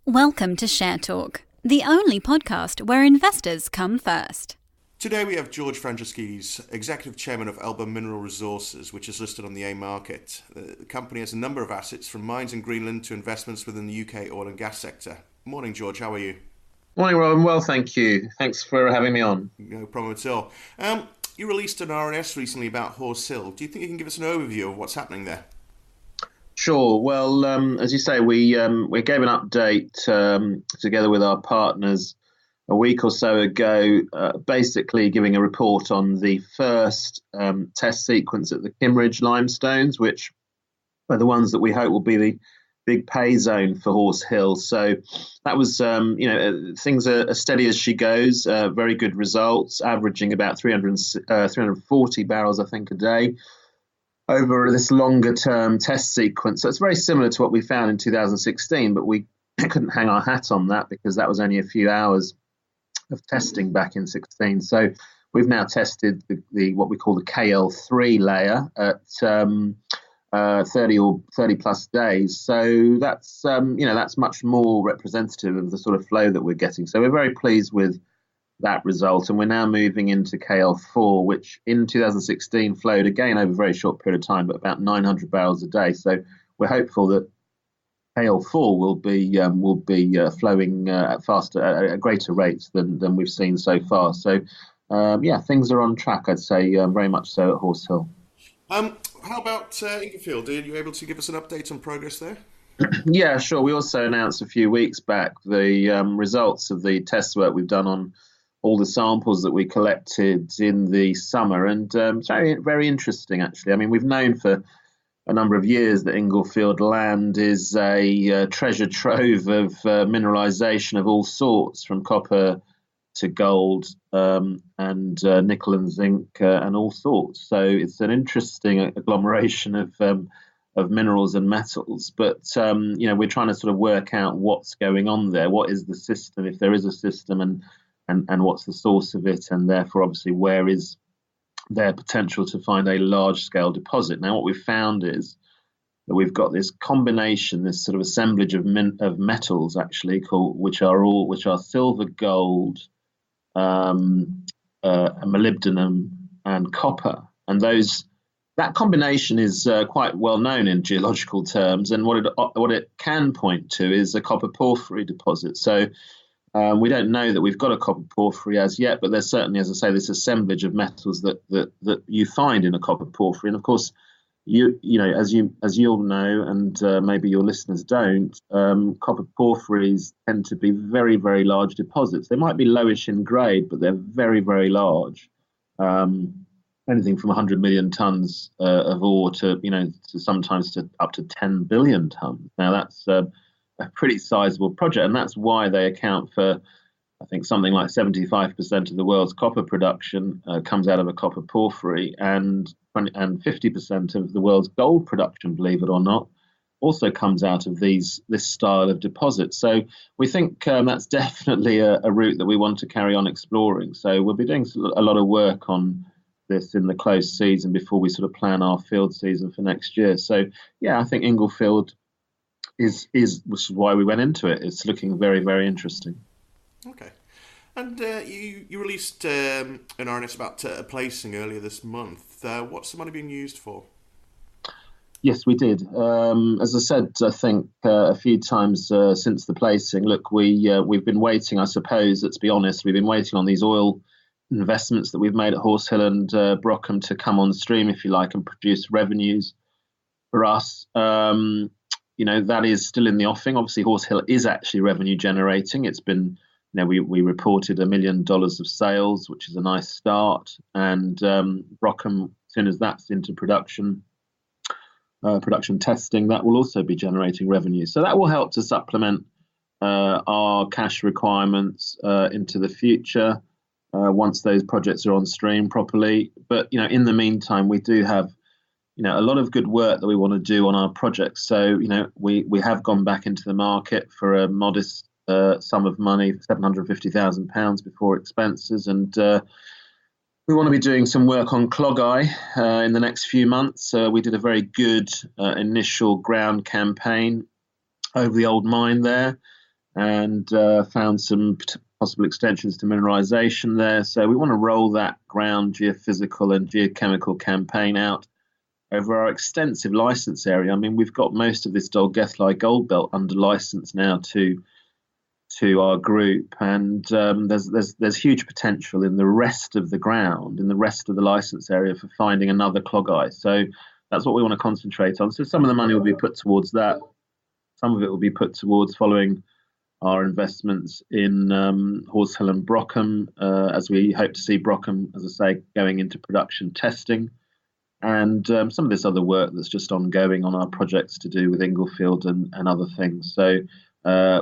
Welcome to Share Talk, the only podcast where investors come first. Today we have George Frangeskides, Executive Chairman of Alba Mineral Resources, which is listed on the AIM market. The company has a number of assets, from mines in Greenland to investments within the UK oil and gas sector. Morning, George. How are you? Morning, Robin. Well, thank you. Thanks for having me on. No problem at all. You released an RNS recently about Horse Hill. Do you think you can give us an overview of what's happening there? Sure. Well, as you say, we gave an update together with our partners a week or so ago, basically giving a report on the first test sequence at the Kimmeridge limestones, which are the ones that we hope will be the big pay zone for Horse Hill. So that was, things are as steady as she goes. Very good results, averaging about 340 barrels, I think, a day over this longer term test sequence. So it's very similar to what we found in 2016, but we couldn't hang our hat on that because that was only a few hours of testing back in 16. So we've now tested the what we call the KL3 layer at 30 plus days. So that's that's much more representative of the sort of flow that we're getting. So we're very pleased with that result, and we're now moving into KL4, which in 2016 flowed again over a very short period of time, but about 900 barrels a day. So we're hopeful that KL4 will be flowing at faster, at greater rates than we've seen so far. So things are on track, I'd say, very much so at Horse Hill. How about Engel? Are you able to give us an update on progress there? Yeah, sure. We also announced a few weeks back the results of the test work we've done on all the samples that we collected in the summer, and it's very, very interesting, actually. I mean, we've known for a number of years that Englefield land is a treasure trove of mineralisation of all sorts, from copper to gold and nickel and zinc and all sorts. So it's an interesting agglomeration of minerals and metals. But we're trying to sort of work out what's going on there. What is the system, if there is a system, and what's the source of it, and therefore obviously where is their potential to find a large-scale deposit. Now, what we've found is that we've got this combination, this sort of assemblage of metals, actually, which are silver, gold, molybdenum, and copper. And that combination is quite well known in geological terms. And what it can point to is a copper porphyry deposit. So we don't know that we've got a copper porphyry as yet, but there's certainly, as I say, this assemblage of metals that you find in a copper porphyry. And of course, as you'll know, and maybe your listeners don't, copper porphyries tend to be very, very large deposits. They might be lowish in grade, but they're very, very large. Anything from 100 million tons of ore to sometimes to up to 10 billion tons. Now that's a pretty sizable project, and that's why they account for, I think, something like 75% of the world's copper production comes out of a copper porphyry, and 50% of the world's gold production, believe it or not, also comes out of this style of deposit. So we think that's definitely a route that we want to carry on exploring. So we'll be doing a lot of work on this in the close season before we sort of plan our field season for next year. So yeah, I think Englefield which is why we went into it. It's looking very, very interesting. Okay. And you released an RNS about a placing earlier this month. What's the money being used for? Yes, we did. As I said, I think a few times since the placing, look, we've been waiting, I suppose, let's be honest, we've been waiting on these oil investments that we've made at Horse Hill and Brockham to come on stream, if you like, and produce revenues for us. That is still in the offing. Obviously, Horse Hill is actually revenue generating. It's been, we reported $1 million of sales, which is a nice start. And Brockham, as soon as that's into production testing, that will also be generating revenue. So that will help to supplement our cash requirements into the future once those projects are on stream properly. But, in the meantime, we do have a lot of good work that we want to do on our projects. So, we have gone back into the market for a modest sum of money, £750,000 before expenses. And we want to be doing some work on Clog-Eye in the next few months. We did a very good initial ground campaign over the old mine there. and found some possible extensions to mineralization there. So we want to roll that ground geophysical and geochemical campaign out over our extensive license area. I mean, we've got most of this Dolgellau gold belt under license now to our group, and there's huge potential in the rest of the ground, in the rest of the license area, for finding another clog eye. So that's what we want to concentrate on. So some of the money will be put towards that. Some of it will be put towards following our investments in Horse Hill and Brockham, as we hope to see Brockham, as I say, going into production testing, and some of this other work that's just ongoing on our projects to do with Englefield and other things. So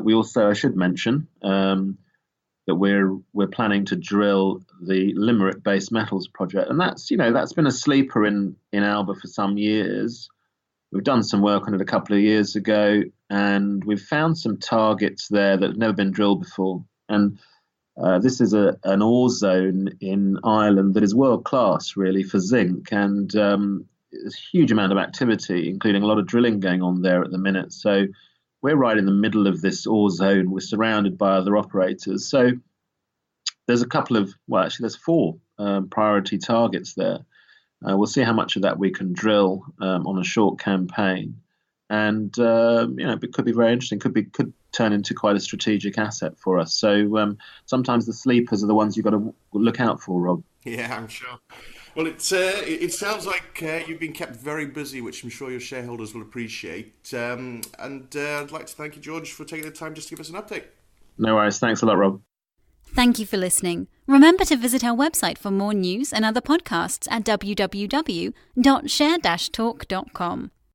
we also, I should mention, that we're planning to drill the Limerick base metals project, and that's been a sleeper in Alba for some years. We've done some work on it a couple of years ago, and we've found some targets there that have never been drilled before. And this is an ore zone in Ireland that is world class, really, for zinc, and there's a huge amount of activity, including a lot of drilling going on there at the minute. So we're right in the middle of this ore zone. We're surrounded by other operators. So there's there's 4 priority targets there. We'll see how much of that we can drill on a short campaign, and it could be very interesting. Could turn into quite a strategic asset for us. So sometimes the sleepers are the ones you've got to look out for, Rob. Yeah, I'm sure. Well, it sounds like you've been kept very busy, which I'm sure your shareholders will appreciate. And I'd like to thank you, George, for taking the time just to give us an update. No worries. Thanks a lot, Rob. Thank you for listening. Remember to visit our website for more news and other podcasts at www.share-talk.com.